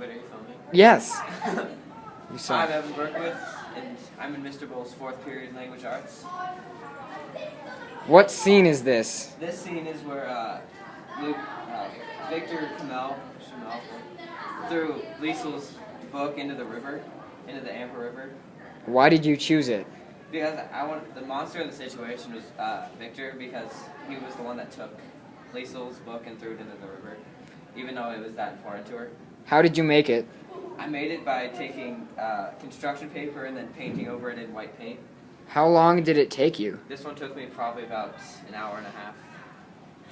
Wait, are you filming? Yes. You saw. I'm Evan Berkowitz, and I'm in Mr. Bull's 4th period language arts. What scene is this? This scene is where Victor Kamel threw Liesl's book into the river, into the Amber River. Why did you choose it? Because the monster in the situation was Victor, because he was the one that took Liesl's book and threw it into the river, even though it was that important to her. How did you make it? I made it by taking construction paper and then painting over it in white paint. How long did it take you? This one took me probably about an hour and a half,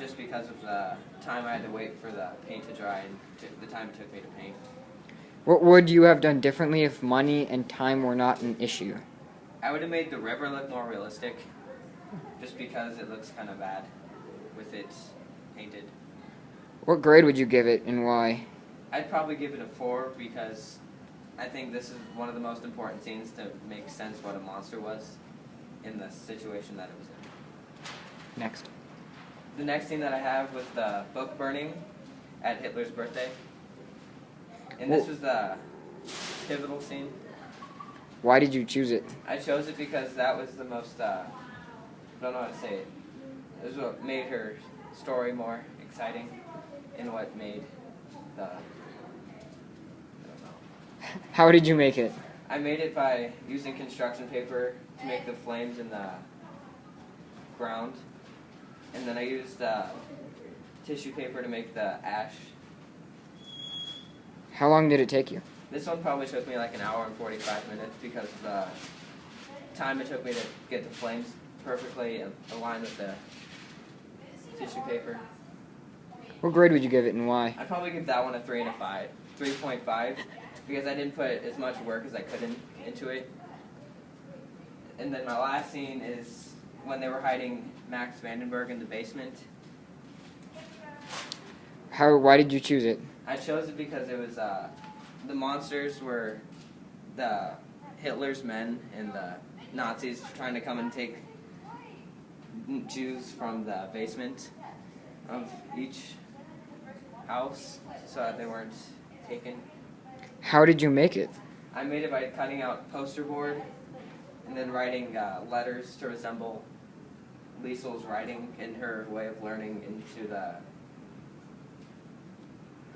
just because of the time I had to wait for the paint to dry and the time it took me to paint. What would you have done differently if money and time were not an issue? I would have made the river look more realistic, just because it looks kind of bad with it painted. What grade would you give it and why? I'd probably give it a 4 because I think this is one of the most important scenes to make sense what a monster was in the situation that it was in. Next. The next scene that I have was the book burning at Hitler's birthday. And this was the pivotal scene. Why did you choose it? I chose it because that was the most, I don't know how to say it. It was what made her story more exciting and what made the, I don't know. How did you make it? I made it by using construction paper to make the flames in the ground. And then I used tissue paper to make the ash. How long did it take you? This one probably took me like an hour and 45 minutes because of the time it took me to get the flames perfectly aligned with the tissue paper. What grade would you give it and why? I'd probably give that one a 3.5 because I didn't put as much work as I could into it. And then my last scene is when they were hiding Max Vandenberg in the basement. Why did you choose it? I chose it because it was the monsters were the Hitler's men and the Nazis trying to come and take Jews from the basement of each house so that they weren't taken. How did you make it? I made it by cutting out poster board and then writing letters to resemble Liesl's writing and her way of learning into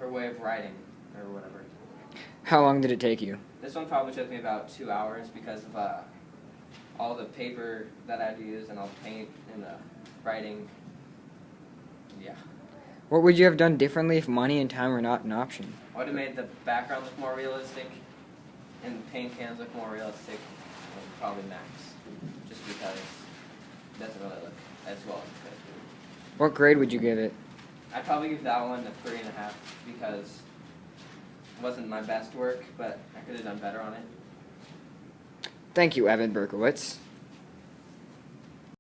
her way of writing or whatever. How long did it take you? This one probably took me about 2 hours because of all the paper that I had to use and all the paint and the writing. Yeah. What would you have done differently if money and time were not an option? I would have made the background look more realistic and the paint cans look more realistic, and probably Max, just because it doesn't really look as well as it could. What grade would you give it? I'd probably give that one a 3.5 because it wasn't my best work, but I could have done better on it. Thank you, Evan Berkowitz.